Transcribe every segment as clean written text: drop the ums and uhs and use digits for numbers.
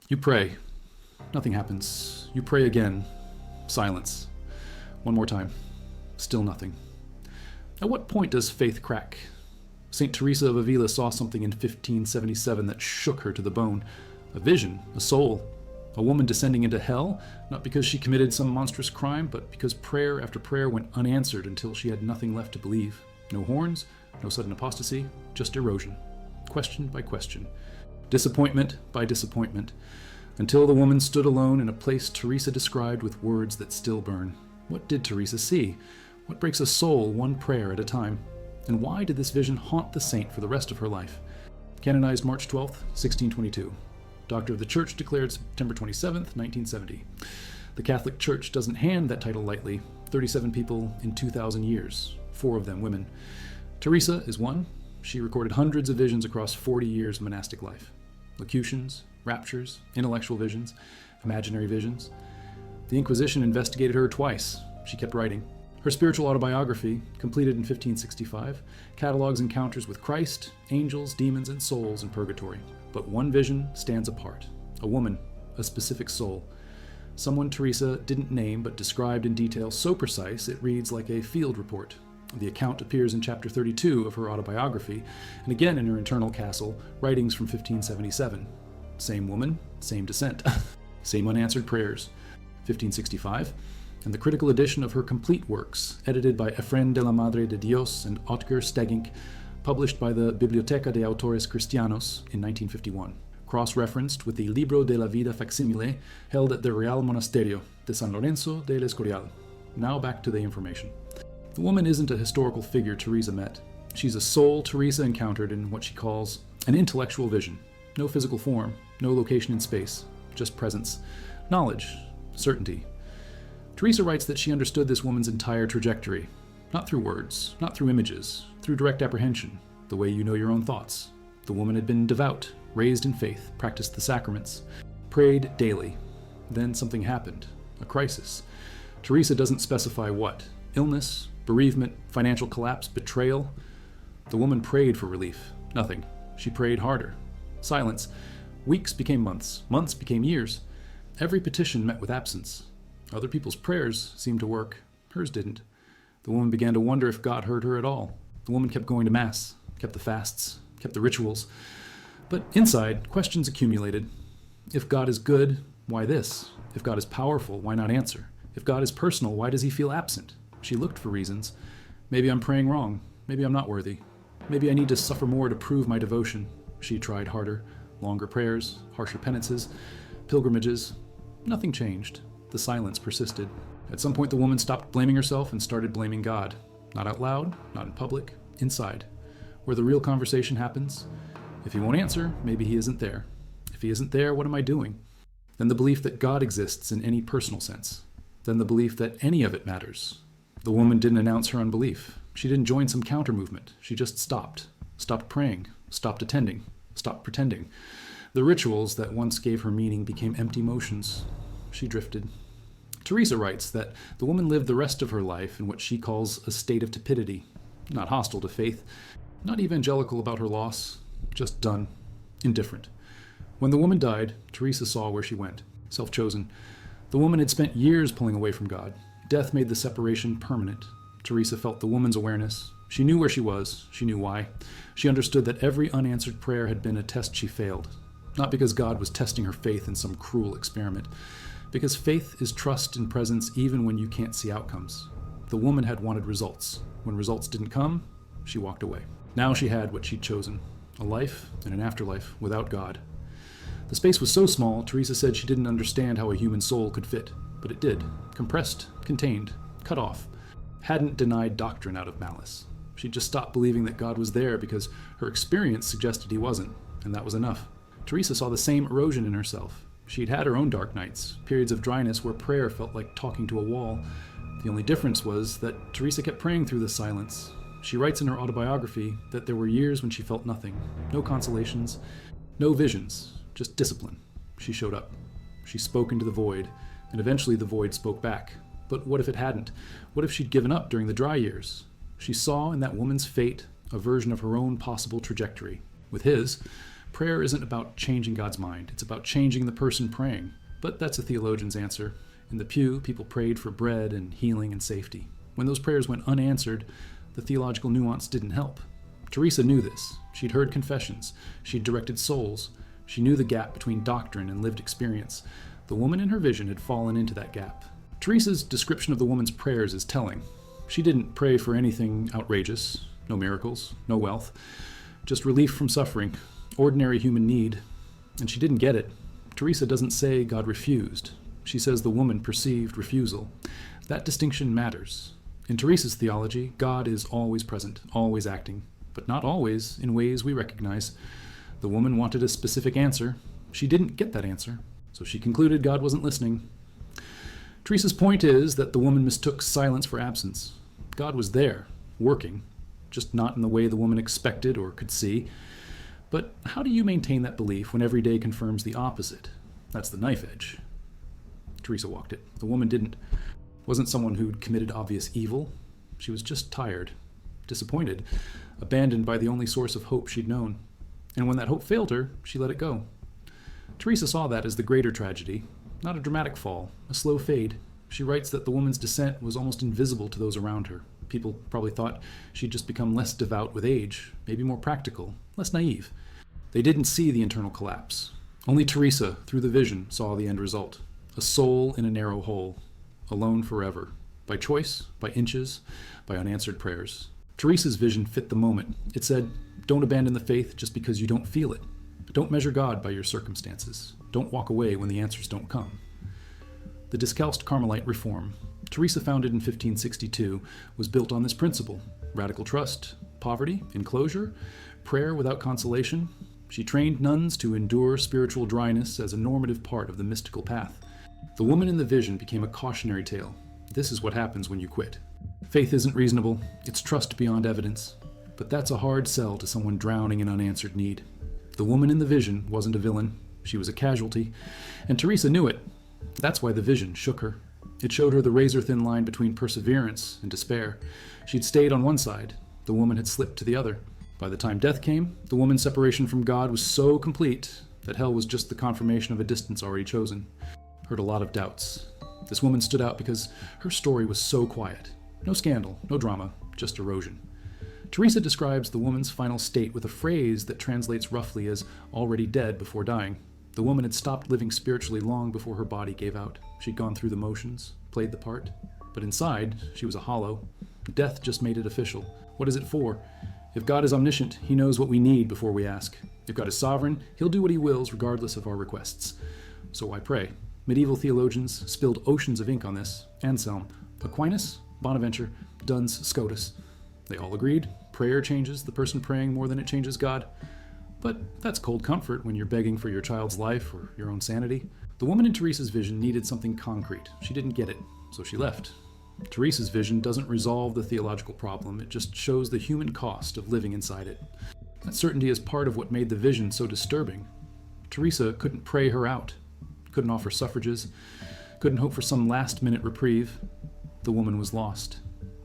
You pray. Nothing happens. You pray again. Silence. One more time. Still nothing. At what point does faith crack? St. Teresa of Avila saw something in 1577 that shook her to the bone. A vision, a soul, a woman descending into hell, not because she committed some monstrous crime, but because prayer after prayer went unanswered until she had nothing left to believe. No horns, no sudden apostasy, just erosion. Question by question. Disappointment by disappointment. Until the woman stood alone in a place Teresa described with words that still burn. What did Teresa see? What breaks a soul one prayer at a time? And why did this vision haunt the saint for the rest of her life? Canonized March 12, 1622. Doctor of the Church declared September 27, 1970. The Catholic Church doesn't hand that title lightly. 37 people in 2,000 years, 4 of them women. Teresa is one. She recorded hundreds of visions across 40 years of monastic life. Locutions, raptures, intellectual visions, imaginary visions. The Inquisition investigated her twice. She kept writing. Her spiritual autobiography, completed in 1565, catalogs encounters with Christ, angels, demons, and souls in purgatory. But one vision stands apart. A woman, a specific soul. Someone Teresa didn't name but described in detail so precise it reads like a field report. The account appears in chapter 32 of her autobiography, and again in her internal castle, writings from 1577. Same woman, same descent, same unanswered prayers. 1565, and the critical edition of her complete works, edited by Efren de la Madre de Dios and Otger Stegink, published by the Biblioteca de Autores Cristianos in 1951, cross-referenced with the Libro de la Vida facsimile held at the Real Monasterio de San Lorenzo del Escorial. Now back to the information. The woman isn't a historical figure Teresa met. She's a soul Teresa encountered in what she calls an intellectual vision. No physical form, no location in space, just presence, knowledge, certainty. Teresa writes that she understood this woman's entire trajectory, not through words, not through images, through direct apprehension, the way you know your own thoughts. The woman had been devout, raised in faith, practiced the sacraments, prayed daily. Then something happened, a crisis. Teresa doesn't specify what. Illness, bereavement, financial collapse, betrayal. The woman prayed for relief. Nothing. She prayed harder. Silence. Weeks became months. Months became years. Every petition met with absence. Other people's prayers seemed to work. Hers didn't. The woman began to wonder if God heard her at all. The woman kept going to Mass, kept the fasts, kept the rituals. But inside, questions accumulated. If God is good, why this? If God is powerful, why not answer? If God is personal, why does he feel absent? She looked for reasons. Maybe I'm praying wrong. Maybe I'm not worthy. Maybe I need to suffer more to prove my devotion. She tried harder. Longer prayers, harsher penances, pilgrimages. Nothing changed. The silence persisted. At some point, the woman stopped blaming herself and started blaming God. Not out loud, not in public, inside, where the real conversation happens. If he won't answer, maybe he isn't there. If he isn't there, what am I doing? Then the belief that God exists in any personal sense. Then the belief that any of it matters. The woman didn't announce her unbelief. She didn't join some counter movement. She just stopped. Stopped praying. Stopped attending. Stopped pretending. The rituals that once gave her meaning became empty motions. She drifted. Teresa writes that the woman lived the rest of her life in what she calls a state of tepidity, not hostile to faith, not evangelical about her loss, just done, indifferent. When the woman died, Teresa saw where she went, self-chosen. The woman had spent years pulling away from God. Death made the separation permanent. Teresa felt the woman's awareness. She knew where she was. She knew why. She understood that every unanswered prayer had been a test she failed, not because God was testing her faith in some cruel experiment, because faith is trust and presence even when you can't see outcomes. The woman had wanted results. When results didn't come, she walked away. Now she had what she'd chosen, a life and an afterlife without God. The space was so small, Teresa said she didn't understand how a human soul could fit, but it did. Compressed, contained, cut off. Hadn't denied doctrine out of malice. She'd just stopped believing that God was there because her experience suggested he wasn't, and that was enough. Teresa saw the same erosion in herself. She'd had her own dark nights, periods of dryness where prayer felt like talking to a wall. The only difference was that Teresa kept praying through the silence. She writes in her autobiography that there were years when she felt nothing, no consolations, no visions, just discipline. She showed up. She spoke into the void, and eventually the void spoke back. But what if it hadn't? What if she'd given up during the dry years? She saw in that woman's fate a version of her own possible trajectory. With his, Prayer isn't about changing God's mind. It's about changing the person praying. But that's a theologian's answer. In the pew, people prayed for bread and healing and safety. When those prayers went unanswered, the theological nuance didn't help. Teresa knew this. She'd heard confessions. She'd directed souls. She knew the gap between doctrine and lived experience. The woman in her vision had fallen into that gap. Teresa's description of the woman's prayers is telling. She didn't pray for anything outrageous, no miracles, no wealth, just relief from suffering, ordinary human need. And she didn't get it. Teresa doesn't say God refused. She says the woman perceived refusal. That distinction matters. In Teresa's theology, God is always present, always acting, but not always in ways we recognize. The woman wanted a specific answer. She didn't get that answer, so she concluded God wasn't listening. Teresa's point is that the woman mistook silence for absence. God was there, working, just not in the way the woman expected or could see. But how do you maintain that belief when every day confirms the opposite? That's the knife edge. Teresa walked it. The woman wasn't someone who'd committed obvious evil. She was just tired, disappointed, abandoned by the only source of hope she'd known. And when that hope failed her, she let it go. Teresa saw that as the greater tragedy, not a dramatic fall, a slow fade. She writes that the woman's descent was almost invisible to those around her. People probably thought she'd just become less devout with age, maybe more practical, less naive. They didn't see the internal collapse. Only Teresa, through the vision, saw the end result. A soul in a narrow hole, alone forever, by choice, by inches, by unanswered prayers. Teresa's vision fit the moment. It said, don't abandon the faith just because you don't feel it. Don't measure God by your circumstances. Don't walk away when the answers don't come. The Discalced Carmelite reform, Teresa founded in 1562, was built on this principle: radical trust, poverty, enclosure, prayer without consolation. She trained nuns to endure spiritual dryness as a normative part of the mystical path. The woman in the vision became a cautionary tale. This is what happens when you quit. Faith isn't reasonable, it's trust beyond evidence. But that's a hard sell to someone drowning in unanswered need. The woman in the vision wasn't a villain, she was a casualty, and Teresa knew it. That's why the vision shook her. It showed her the razor-thin line between perseverance and despair. She'd stayed on one side, the woman had slipped to the other. By the time death came, the woman's separation from God was so complete that hell was just the confirmation of a distance already chosen. Heard a lot of doubts. This woman stood out because her story was so quiet. No scandal, no drama, just erosion. Teresa describes the woman's final state with a phrase that translates roughly as already dead before dying. The woman had stopped living spiritually long before her body gave out. She'd gone through the motions, played the part, but inside, she was a hollow. Death just made it official. What is it for? If God is omniscient, he knows what we need before we ask. If God is sovereign, he'll do what he wills regardless of our requests. So why pray? Medieval theologians spilled oceans of ink on this. Anselm, Aquinas, Bonaventure, Duns Scotus. They all agreed, prayer changes the person praying more than it changes God. But that's cold comfort when you're begging for your child's life or your own sanity. The woman in Teresa's vision needed something concrete. She didn't get it, so she left. Teresa's vision doesn't resolve the theological problem, it just shows the human cost of living inside it. That certainty is part of what made the vision so disturbing. Teresa couldn't pray her out, couldn't offer suffrages, couldn't hope for some last-minute reprieve. The woman was lost.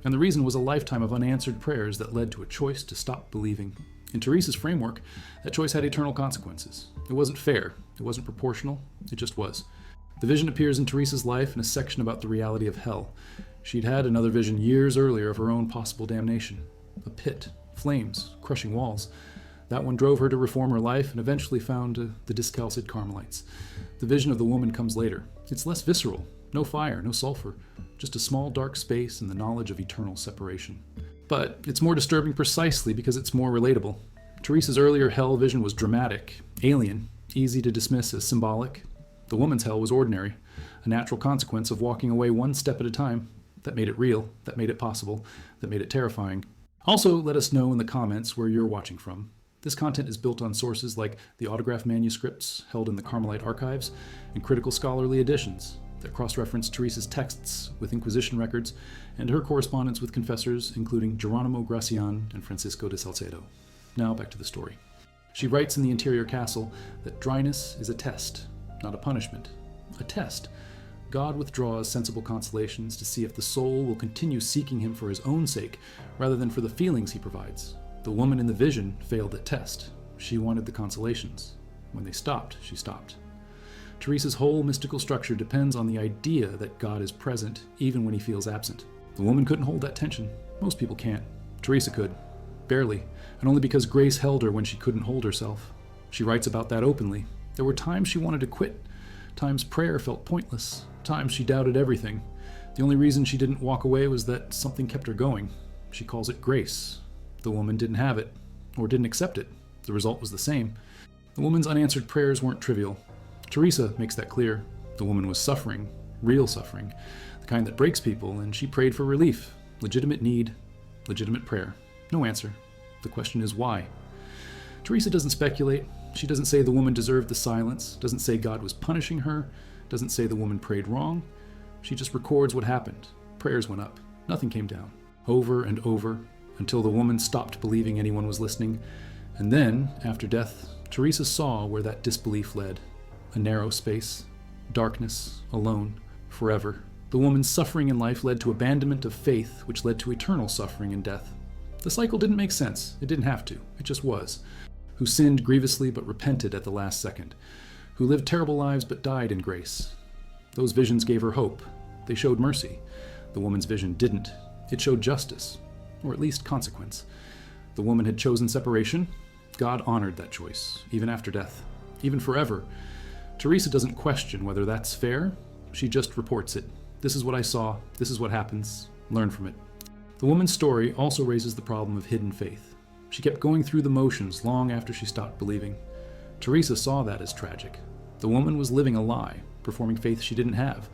And the reason was a lifetime of unanswered prayers that led to a choice to stop believing. In Teresa's framework, that choice had eternal consequences. It wasn't fair, it wasn't proportional, it just was. The vision appears in Teresa's life in a section about the reality of hell. She'd had another vision years earlier of her own possible damnation. A pit, flames, crushing walls. That one drove her to reform her life and eventually found the Discalced Carmelites. The vision of the woman comes later. It's less visceral, no fire, no sulfur, just a small dark space and the knowledge of eternal separation. But it's more disturbing precisely because it's more relatable. Teresa's earlier hell vision was dramatic, alien, easy to dismiss as symbolic. The woman's hell was ordinary, a natural consequence of walking away one step at a time. That made it real, that made it possible, that made it terrifying. Also, let us know in the comments where you're watching from. This content is built on sources like the autograph manuscripts held in the Carmelite archives and critical scholarly editions that cross-reference Teresa's texts with Inquisition records and her correspondence with confessors including Geronimo Gracian and Francisco de Salcedo. Now back to the story. She writes in the interior castle that dryness is a test, not a punishment. A test. God withdraws sensible consolations to see if the soul will continue seeking him for his own sake rather than for the feelings he provides. The woman in the vision failed that test. She wanted the consolations. When they stopped, she stopped. Teresa's whole mystical structure depends on the idea that God is present even when he feels absent. The woman couldn't hold that tension. Most people can't. Teresa could. Barely. And only because grace held her when she couldn't hold herself. She writes about that openly. There were times she wanted to quit. Times prayer felt pointless. Times she doubted everything. The only reason she didn't walk away was that something kept her going. She calls it grace. The woman didn't have it, or didn't accept it. The result was the same. The woman's unanswered prayers weren't trivial. Teresa makes that clear. The woman was suffering, real suffering, the kind that breaks people, and she prayed for relief. Legitimate need, legitimate prayer. No answer. The question is why? Teresa doesn't speculate. She doesn't say the woman deserved the silence, doesn't say God was punishing her, doesn't say the woman prayed wrong. She just records what happened. Prayers went up. Nothing came down. Over and over, until the woman stopped believing anyone was listening. And then, after death, Teresa saw where that disbelief led. A narrow space, darkness, alone, forever. The woman's suffering in life led to abandonment of faith, which led to eternal suffering and death. The cycle didn't make sense. It didn't have to. It just was. Who sinned grievously but repented at the last second. Who lived terrible lives but died in grace. Those visions gave her hope. They showed mercy. The woman's vision didn't. It showed justice, or at least consequence. The woman had chosen separation. God honored that choice, even after death, even forever. Teresa doesn't question whether that's fair. She just reports it. This is what I saw. This is what happens. Learn from it. The woman's story also raises the problem of hidden faith. She kept going through the motions long after she stopped believing. Teresa saw that as tragic. The woman was living a lie, performing faith she didn't have.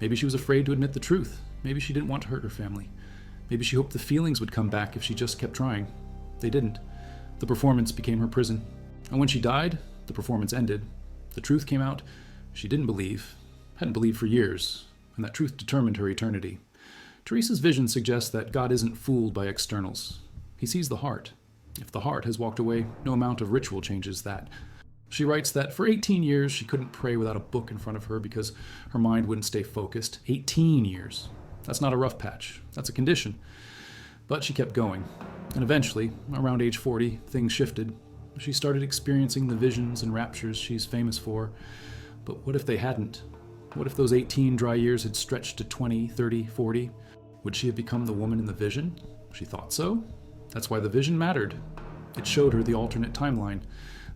Maybe she was afraid to admit the truth. Maybe she didn't want to hurt her family. Maybe she hoped the feelings would come back if she just kept trying. They didn't. The performance became her prison. And when she died, the performance ended. The truth came out. She didn't believe, hadn't believed for years, and that truth determined her eternity. Teresa's vision suggests that God isn't fooled by externals. He sees the heart. If the heart has walked away, no amount of ritual changes that. She writes that for 18 years she couldn't pray without a book in front of her because her mind wouldn't stay focused. 18 years. That's not a rough patch. That's a condition. But she kept going. And eventually, around age 40, things shifted. She started experiencing the visions and raptures she's famous for. But what if they hadn't? What if those 18 dry years had stretched to 20, 30, 40? Would she have become the woman in the vision? She thought so. That's why the vision mattered. It showed her the alternate timeline,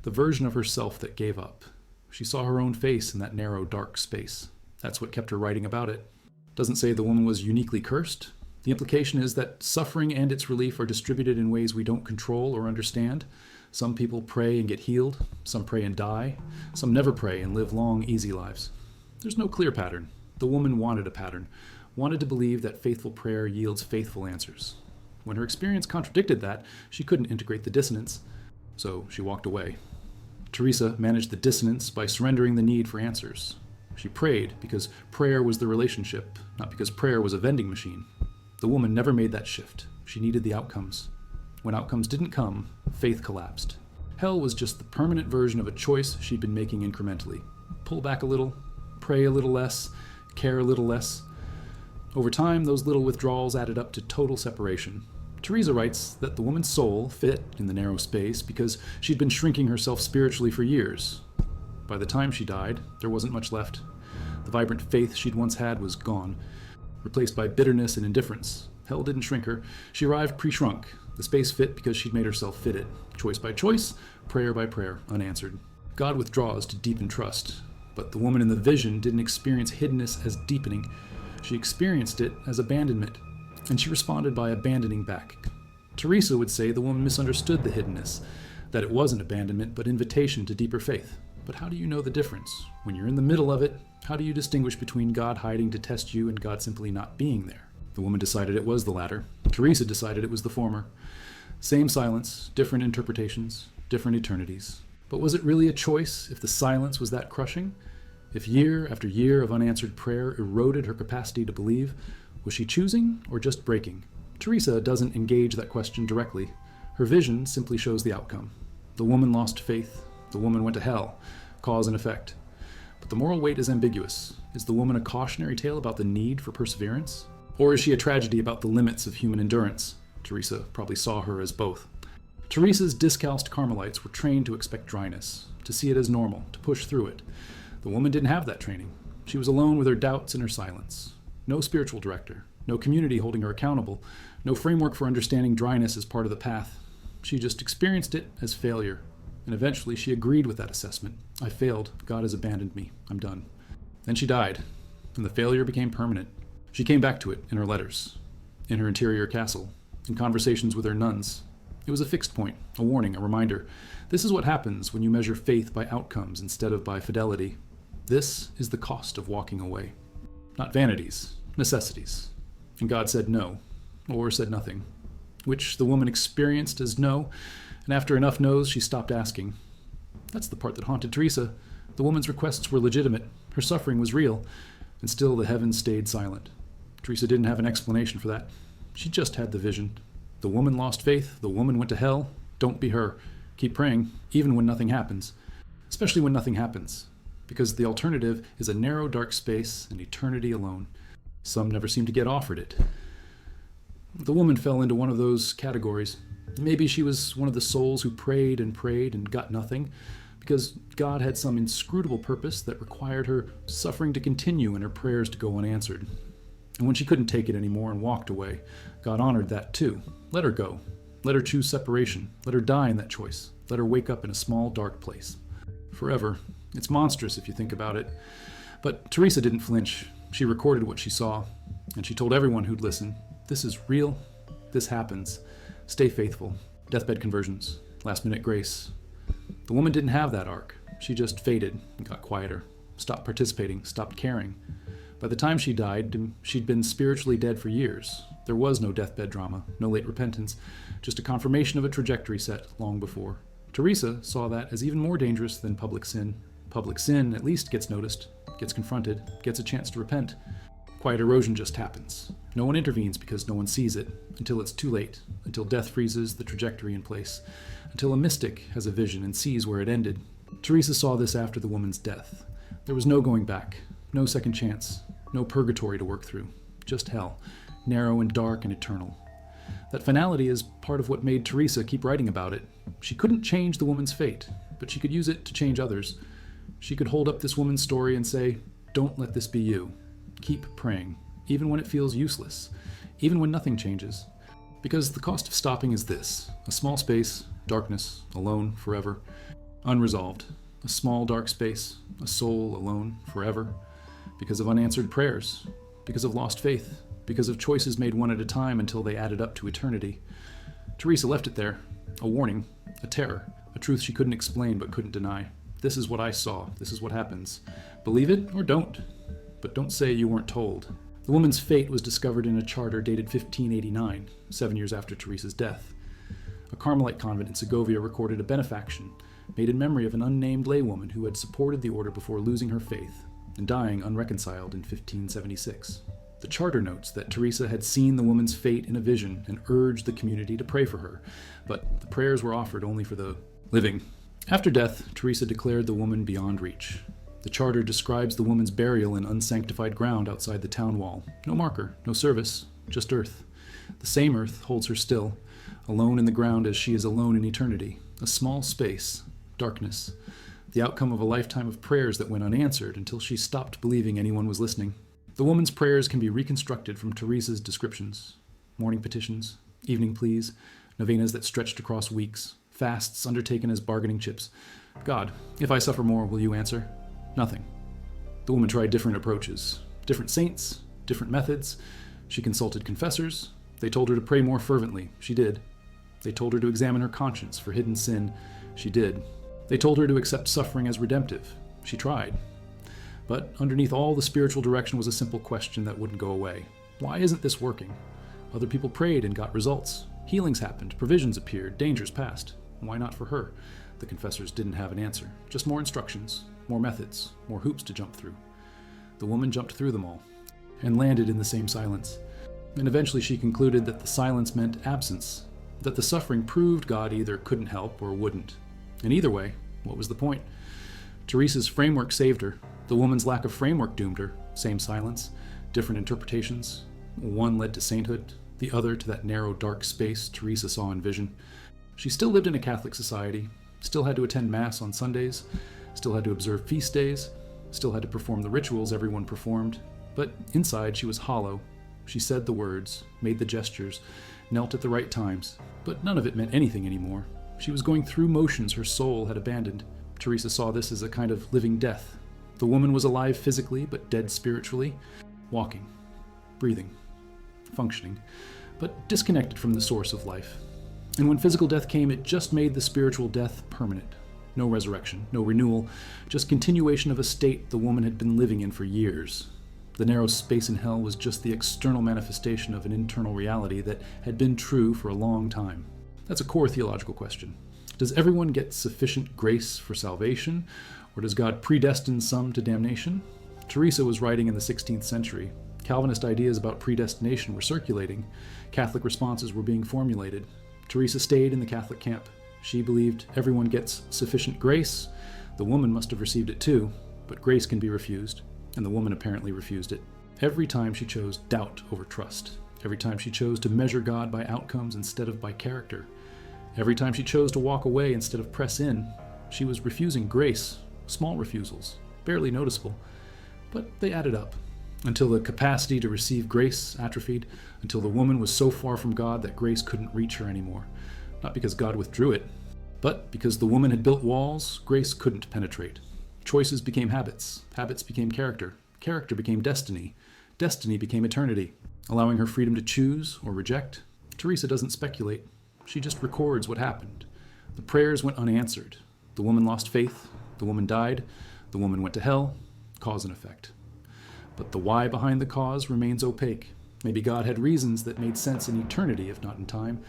the version of herself that gave up. She saw her own face in that narrow, dark space. That's what kept her writing about it. Doesn't say the woman was uniquely cursed. The implication is that suffering and its relief are distributed in ways we don't control or understand. Some people pray and get healed. Some pray and die. Some never pray and live long, easy lives. There's no clear pattern. The woman wanted a pattern, wanted to believe that faithful prayer yields faithful answers. When her experience contradicted that, she couldn't integrate the dissonance, so she walked away. Teresa managed the dissonance by surrendering the need for answers. She prayed because prayer was the relationship, not because prayer was a vending machine. The woman never made that shift. She needed the outcomes. When outcomes didn't come, faith collapsed. Hell was just the permanent version of a choice she'd been making incrementally. Pull back a little, pray a little less, care a little less. Over time, those little withdrawals added up to total separation. Teresa writes that the woman's soul fit in the narrow space because she'd been shrinking herself spiritually for years. By the time she died, there wasn't much left. The vibrant faith she'd once had was gone, replaced by bitterness and indifference. Hell didn't shrink her. She arrived pre-shrunk. The space fit because she'd made herself fit it. Choice by choice, prayer by prayer, unanswered. God withdraws to deepen trust. But the woman in the vision didn't experience hiddenness as deepening. She experienced it as abandonment, and she responded by abandoning back. Teresa would say the woman misunderstood the hiddenness, that it wasn't abandonment but invitation to deeper faith. But how do you know the difference? When you're in the middle of it, how do you distinguish between God hiding to test you and God simply not being there? The woman decided it was the latter. Teresa decided it was the former. Same silence, different interpretations, different eternities. But was it really a choice if the silence was that crushing? If year after year of unanswered prayer eroded her capacity to believe, was she choosing or just breaking? Teresa doesn't engage that question directly. Her vision simply shows the outcome. The woman lost faith. The woman went to hell. Cause and effect. But the moral weight is ambiguous. Is the woman a cautionary tale about the need for perseverance? Or is she a tragedy about the limits of human endurance? Teresa probably saw her as both. Teresa's discalced Carmelites were trained to expect dryness, to see it as normal, to push through it. The woman didn't have that training. She was alone with her doubts and her silence. No spiritual director, no community holding her accountable, no framework for understanding dryness as part of the path. She just experienced it as failure, and eventually she agreed with that assessment. I failed. God has abandoned me. I'm done. Then she died, and the failure became permanent. She came back to it in her letters, in her interior castle, in conversations with her nuns. It was a fixed point, a warning, a reminder. This is what happens when you measure faith by outcomes instead of by fidelity. This is the cost of walking away. Not vanities, necessities. And God said no, or said nothing, which the woman experienced as no, and after enough no's, she stopped asking. That's the part that haunted Teresa. The woman's requests were legitimate, her suffering was real, and still the heavens stayed silent. Teresa didn't have an explanation for that. She just had the vision. The woman lost faith, the woman went to hell. Don't be her. Keep praying, even when nothing happens. Especially when nothing happens, because the alternative is a narrow, dark space and eternity alone. Some never seem to get offered it. The woman fell into one of those categories. Maybe she was one of the souls who prayed and got nothing, because God had some inscrutable purpose that required her suffering to continue and her prayers to go unanswered. And when she couldn't take it anymore and walked away, God honored that too. Let her go. Let her choose separation. Let her die in that choice. Let her wake up in a small, dark place. Forever. It's monstrous if you think about it. But Teresa didn't flinch. She recorded what she saw, and she told everyone who'd listen, this is real. This happens. Stay faithful. Deathbed conversions. Last-minute grace. The woman didn't have that arc. She just faded and got quieter. Stopped participating. Stopped caring. By the time she died, she'd been spiritually dead for years. There was no deathbed drama, no late repentance, just a confirmation of a trajectory set long before. Teresa saw that as even more dangerous than public sin. Public sin at least gets noticed, gets confronted, gets a chance to repent. Quiet erosion just happens. No one intervenes because no one sees it, until it's too late, until death freezes the trajectory in place, until a mystic has a vision and sees where it ended. Teresa saw this after the woman's death. There was no going back, no second chance, no purgatory to work through, just hell, narrow and dark and eternal. That finality is part of what made Teresa keep writing about it. She couldn't change the woman's fate, but she could use it to change others. She could hold up this woman's story and say, don't let this be you. Keep praying, even when it feels useless, even when nothing changes. Because the cost of stopping is this: a small space, darkness, alone forever, unresolved. A small dark space, a soul alone forever, because of unanswered prayers, because of lost faith, because of choices made one at a time until they added up to eternity. Teresa left it there, a warning, a terror, a truth she couldn't explain but couldn't deny. This is what I saw, this is what happens. Believe it or don't, but don't say you weren't told. The woman's fate was discovered in a charter dated 1589, 7 years after Teresa's death. A Carmelite convent in Segovia recorded a benefaction made in memory of an unnamed laywoman who had supported the order before losing her faith and dying unreconciled in 1576. The charter notes that Teresa had seen the woman's fate in a vision and urged the community to pray for her, but the prayers were offered only for the living. After death, Teresa declared the woman beyond reach. The charter describes the woman's burial in unsanctified ground outside the town wall. No marker, no service, just earth. The same earth holds her still, alone in the ground as she is alone in eternity. A small space, darkness, the outcome of a lifetime of prayers that went unanswered until she stopped believing anyone was listening. The woman's prayers can be reconstructed from Teresa's descriptions. Morning petitions, evening pleas, novenas that stretched across weeks, fasts undertaken as bargaining chips. God, if I suffer more, will you answer? Nothing. The woman tried different approaches, different saints, different methods. She consulted confessors. They told her to pray more fervently. She did. They told her to examine her conscience for hidden sin. She did. They told her to accept suffering as redemptive. She tried. But underneath all the spiritual direction was a simple question that wouldn't go away. Why isn't this working? Other people prayed and got results. Healings happened, provisions appeared, dangers passed. Why not for her? The confessors didn't have an answer. Just more instructions, more methods, more hoops to jump through. The woman jumped through them all and landed in the same silence. And eventually she concluded that the silence meant absence, that the suffering proved God either couldn't help or wouldn't. And either way, what was the point? Teresa's framework saved her. The woman's lack of framework doomed her. Same silence, different interpretations. One led to sainthood, the other to that narrow, dark space Teresa saw in vision. She still lived in a Catholic society, still had to attend Mass on Sundays, still had to observe feast days, still had to perform the rituals everyone performed, but inside she was hollow. She said the words, made the gestures, knelt at the right times, but none of it meant anything anymore. She was going through motions her soul had abandoned. Teresa saw this as a kind of living death. The woman was alive physically, but dead spiritually, walking, breathing, functioning, but disconnected from the source of life. And when physical death came, it just made the spiritual death permanent. No resurrection, no renewal, just continuation of a state the woman had been living in for years. The narrow space in hell was just the external manifestation of an internal reality that had been true for a long time. That's a core theological question. Does everyone get sufficient grace for salvation, or does God predestine some to damnation? Teresa was writing in the 16th century. Calvinist ideas about predestination were circulating. Catholic responses were being formulated. Teresa stayed in the Catholic camp. She believed everyone gets sufficient grace. The woman must have received it too, but grace can be refused, and the woman apparently refused it. Every time she chose doubt over trust. Every time she chose to measure God by outcomes instead of by character. Every time she chose to walk away instead of press in, she was refusing grace. Small refusals, barely noticeable, but they added up, until the capacity to receive grace atrophied, until the woman was so far from God that grace couldn't reach her anymore. Not because God withdrew it, but because the woman had built walls grace couldn't penetrate. Choices became habits, habits became character, character became destiny, destiny became eternity. Allowing her freedom to choose or reject, Teresa doesn't speculate. She just records what happened. The prayers went unanswered. The woman lost faith. The woman died. The woman went to hell. Cause and effect. But the why behind the cause remains opaque. Maybe God had reasons that made sense in eternity, if not in time.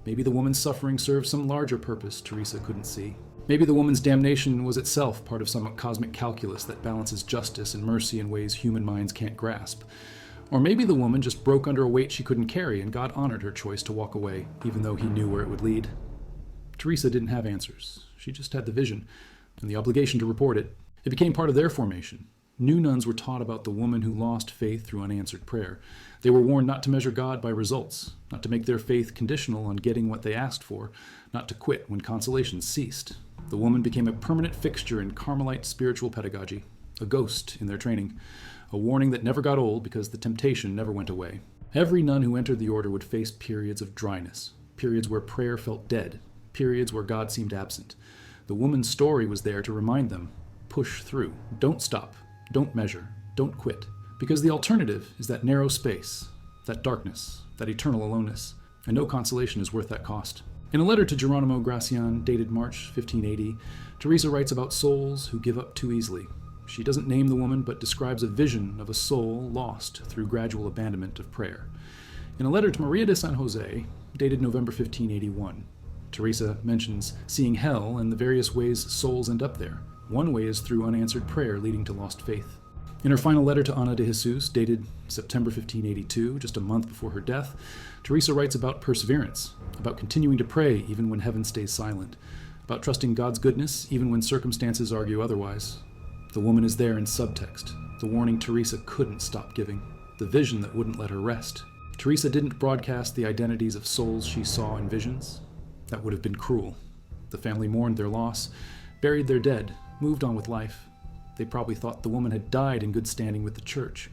Maybe the woman's suffering served some larger purpose Teresa couldn't see. Maybe the woman's damnation was itself part of some cosmic calculus that balances justice and mercy in ways human minds can't grasp. Or maybe the woman just broke under a weight she couldn't carry and God honored her choice to walk away, even though he knew where it would lead. Teresa didn't have answers. She just had the vision and the obligation to report it. It became part of their formation. New nuns were taught about the woman who lost faith through unanswered prayer. They were warned not to measure God by results, not to make their faith conditional on getting what they asked for, not to quit when consolation ceased. The woman became a permanent fixture in Carmelite spiritual pedagogy, a ghost in their training, a warning that never got old because the temptation never went away. Every nun who entered the order would face periods of dryness, periods where prayer felt dead, periods where God seemed absent. The woman's story was there to remind them, push through, don't stop, don't measure, don't quit. Because the alternative is that narrow space, that darkness, that eternal aloneness, and no consolation is worth that cost. In a letter to Geronimo Gracian, dated March 1580, Teresa writes about souls who give up too easily. She doesn't name the woman, but describes a vision of a soul lost through gradual abandonment of prayer. In a letter to Maria de San Jose, dated November 1581, Teresa mentions seeing hell and the various ways souls end up there. One way is through unanswered prayer leading to lost faith. In her final letter to Ana de Jesus, dated September 1582, just a month before her death, Teresa writes about perseverance, about continuing to pray even when heaven stays silent, about trusting God's goodness even when circumstances argue otherwise. The woman is there in subtext, the warning Teresa couldn't stop giving, the vision that wouldn't let her rest. Teresa didn't broadcast the identities of souls she saw in visions. That would have been cruel. The family mourned their loss, buried their dead, moved on with life. They probably thought the woman had died in good standing with the church.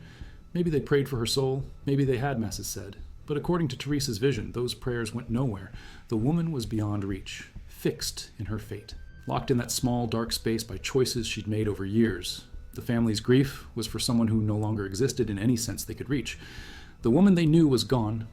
Maybe they prayed for her soul, maybe they had masses said. But according to Teresa's vision, those prayers went nowhere. The woman was beyond reach, fixed in her fate, locked in that small, dark space by choices she'd made over years. The family's grief was for someone who no longer existed in any sense they could reach. The woman they knew was gone.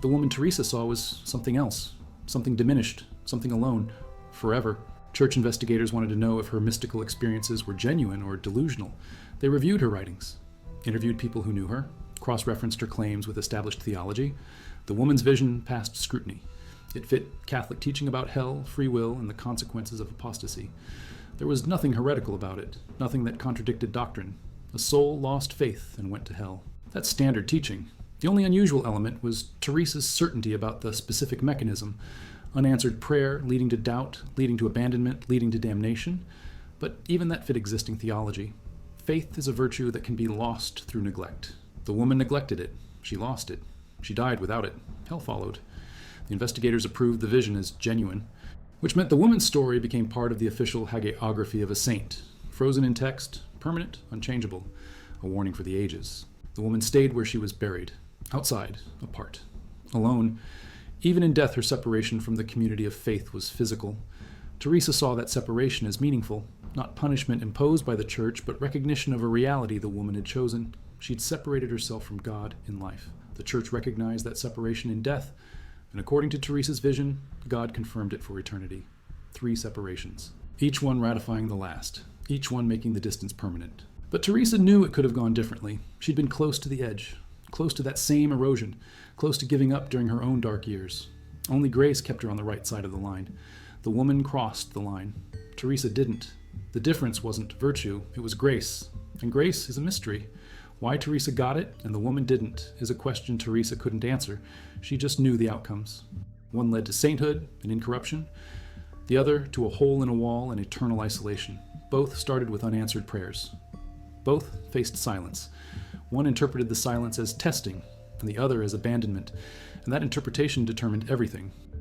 The woman Teresa saw was something else, something diminished, something alone, forever. Church investigators wanted to know if her mystical experiences were genuine or delusional. They reviewed her writings, interviewed people who knew her, cross-referenced her claims with established theology. The woman's vision passed scrutiny. It fit Catholic teaching about hell, free will, and the consequences of apostasy. There was nothing heretical about it, nothing that contradicted doctrine. A soul lost faith and went to hell. That's standard teaching. The only unusual element was Teresa's certainty about the specific mechanism. Unanswered prayer, leading to doubt, leading to abandonment, leading to damnation. But even that fit existing theology. Faith is a virtue that can be lost through neglect. The woman neglected it. She lost it. She died without it. Hell followed. The investigators approved the vision as genuine. which meant the woman's story became part of the official hagiography of a saint, frozen in text, permanent, unchangeable, a warning for the ages. The woman stayed where she was buried, outside, apart, alone. Even in death, her separation from the community of faith was physical. Teresa saw that separation as meaningful, not punishment imposed by the church, but recognition of a reality the woman had chosen. She'd separated herself from God in life. The church recognized that separation in death, and according to Teresa's vision, God confirmed it for eternity. 3 separations, each one ratifying the last, each one making the distance permanent. But Teresa knew it could have gone differently. She'd been close to the edge, close to that same erosion, close to giving up during her own dark years. Only grace kept her on the right side of the line. The woman crossed the line. Teresa didn't. The difference wasn't virtue, it was grace. And grace is a mystery. Why Teresa got it and the woman didn't is a question Teresa couldn't answer. She just knew the outcomes. One led to sainthood and incorruption, the other to a hole in a wall and eternal isolation. Both started with unanswered prayers. Both faced silence. One interpreted the silence as testing, and the other as abandonment, and that interpretation determined everything.